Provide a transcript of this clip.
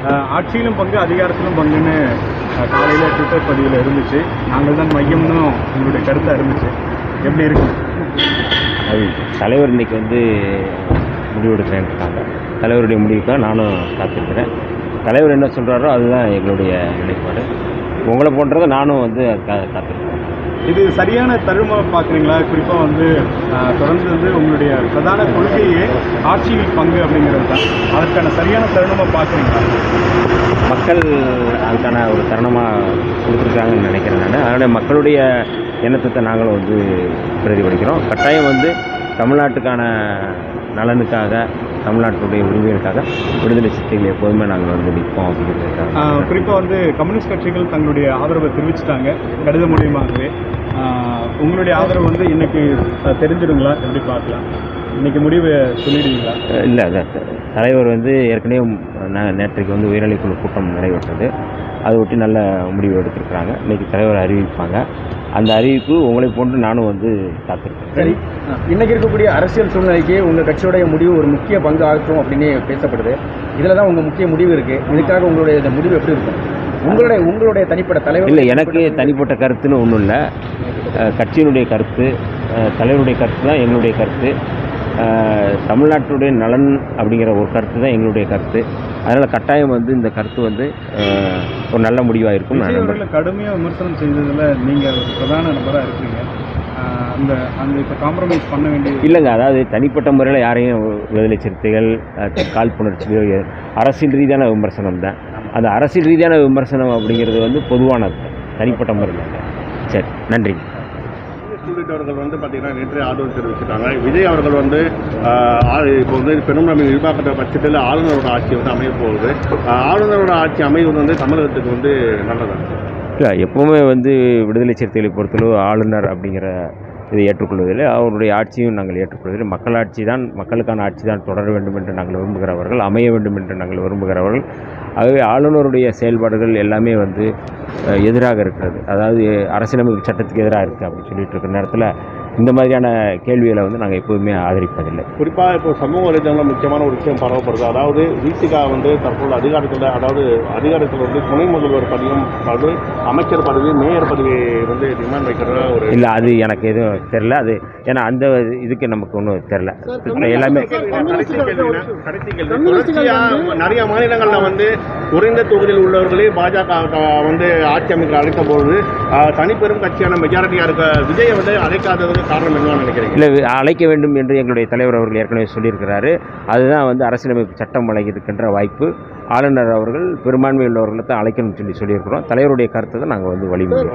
ஆட்சியிலும் பங்கு அதிகாரத்திலும் பங்குன்னு காலையில் ட்விட்டர் பதிவில் இருந்துச்சு. நாங்கள் தான் மையம்னு உங்களுடைய கருத்தாக இருந்துச்சு. எப்படி இருக்கு? அது தலைவர் இன்றைக்கி முடிவெடுக்கிறேன்னு இருக்காங்க. தலைவருடைய முடிவுக்காக நானும் காத்திருக்கிறேன். தலைவர் என்ன சொல்கிறாரோ அதுதான் எங்களுடைய நிலைப்பாடு. உங்களை போன்றதை நானும் அதுக்காக காத்திருக்கிறேன். இது சரியான தருணமாக பார்க்குறீங்களா? குறிப்பாக தொடர்ந்து உங்களுடைய பிரதான கொள்கையே ஆட்சியில் பங்கு அப்படிங்கிறது தான். அதற்கான சரியான தருணமாக பார்க்குறீங்களா? மக்கள் அதுக்கான ஒரு தருணமாக கொடுத்துருக்காங்கன்னு நினைக்கிறேன் நான். அதனால் மக்களுடைய எண்ணத்தை நாங்களும் பிரதிபலிக்கிறோம். கட்டாயம் தமிழ்நாட்டுக்கான நலனுக்காக, தமிழ்நாட்டுடைய உரிமைகளுக்காக விடுதலை சிறுத்தைகள் எப்போதுமே நாங்கள் நிற்போம் அப்படிங்கிறதுக்காக. குறிப்பாக கம்யூனிஸ்ட் கட்சிகள் தங்களுடைய ஆதரவை தெரிவிச்சிட்டாங்க கடித மூலியமாகவே. உங்களுடைய ஆதரவு இன்னைக்கு தெரிஞ்சிடுங்களா? எப்படி பார்க்கலாம்? இன்றைக்கி முடிவு சொல்லிடுவீங்களா? இல்லை, தலைவர் ஏற்கனவே நேற்றைக்கு உயர்நிலைக்குழு கூட்டம் நடைபெற்றது. அதை ஒட்டி நல்ல முடிவு எடுத்திருக்கிறாங்க. இன்றைக்கி தலைவர் அறிவிப்பாங்க. அந்த அறிவிப்பு உங்களை போன்று நானும் காத்திருக்கேன். சரி, இன்றைக்கி இருக்கக்கூடிய அரசியல் சூழ்நிலைக்கு உங்கள் கட்சியோடைய முடிவு ஒரு முக்கிய பங்கு ஆகும் அப்படின்னு பேசப்படுது. இதில் தான் உங்கள் முக்கிய முடிவு இருக்குது. இதுக்காக உங்களுடைய இந்த முடிவு எப்படி இருக்கும்? உங்களுடைய தனிப்பட்ட தலைவர் இல்லை, எனக்கு தனிப்பட்ட கருத்துன்னு ஒன்றும் இல்லை. கட்சியினுடைய கருத்து, தலைவருடைய கருத்து தான் எங்களுடைய கருத்து. தமிழ்நாட்டுடைய நலன் அப்படிங்கிற ஒரு கருத்து தான் எங்களுடைய கருத்து. அதனால் கட்டாயம் இந்த கருத்து ஒரு நல்ல முடிவாக இருக்கும். நான் கடுமையாக விமர்சனம் செய்ததில் நீங்கள் பிரதான நபராக இருக்கீங்க. இப்போ காம்ப்ரமைஸ் பண்ண வேண்டிய இல்லைங்க. அதாவது தனிப்பட்ட முறையில் யாரையும் விடுதலை சிறுத்தைகள் காழ்ப்புணர்ச்சியோ அரசியல் ரீதியான விமர்சனம் தான். அந்த அரசியல் ரீதியான விமர்சனம் அப்படிங்கிறது பொதுவானது, தனிப்பட்ட முறையில். சரி, நன்றி. உள்ளிட்டவர்கள் பார்த்தீங்கன்னா நேற்று ஆதரவு தெரிவிச்சிருக்காங்க. விஜய் அவர்கள் இப்போ பெரும்பான்மை நிர்வாகத்த பட்சத்தில் ஆளுநரோட ஆட்சி அமைய போகுது. ஆளுநரோட ஆட்சி அமைவது தமிழகத்துக்கு நல்லதான்? இல்லை, எப்போவுமே விடுதலை சிறுத்தைகளை பொறுத்தளவு ஆளுநர் அப்படிங்கிற இதை ஏற்றுக்கொள்வதில்லை. அவருடைய ஆட்சியும் நாங்கள் ஏற்றுக்கொள்வதில்லை. மக்களாட்சி தான், மக்களுக்கான ஆட்சி தான் தொடர வேண்டும் என்று நாங்கள் விரும்புகிறவர்கள், அமைய வேண்டும் என்று நாங்கள் விரும்புகிறவர்கள். ஆகவே ஆளுநருடைய செயல்பாடுகள் எல்லாமே எதிராக இருக்கிறது. அதாவது அரசியலமைப்பு சட்டத்துக்கு எதிராக இருக்குது அப்படின்னு சொல்லிட்டு இருக்கிற நேரத்தில் இந்த மாதிரியான கேள்விகளை நாங்கள் எப்போதுமே ஆதரிப்பதில்லை. குறிப்பாக இப்போ சமூக வலைதளங்களில் முக்கியமான ஒரு விஷயம் பரவப்படுது. அதாவது விசிகா தற்போது அதிகாரத்தில் துணை முதல்வர் பதவியும் அமைச்சர் பதவி, மேயர் பதவி டிமாண்ட் வைக்கிறதா ஒரு இல்லை, அது எனக்கு எதுவும் தெரில. அது ஏன்னா அந்த இதுக்கு நமக்கு ஒன்றும் தெரில. எல்லாமே நிறைய மாநிலங்களில் குறைந்த தொகுதியில் உள்ளவர்களே பாஜக ஆட்சி அமைக்கிற அழைத்த போது தனிப்பெரும் கட்சியான மெஜாரிட்டியாக இருக்க விஜயை அழைக்காதது காரணம் என்னன்னு நினைக்கிறீங்க? இல்லை, அழைக்க வேண்டும் என்று எங்களுடைய தலைவர் அவர்கள் ஏற்கனவே சொல்லியிருக்கிறாரு. அதுதான் அரசியலமைப்பு சட்டம் வழங்கியிருக்கின்ற வாய்ப்பு. ஆளுநர் அவர்கள் பெரும்பான்மை உள்ளவர்களை தான் அழைக்கணும்னு சொல்லியிருக்கிறோம். தலைவருடைய கருத்தை தான் நாங்கள் வழிமுறை.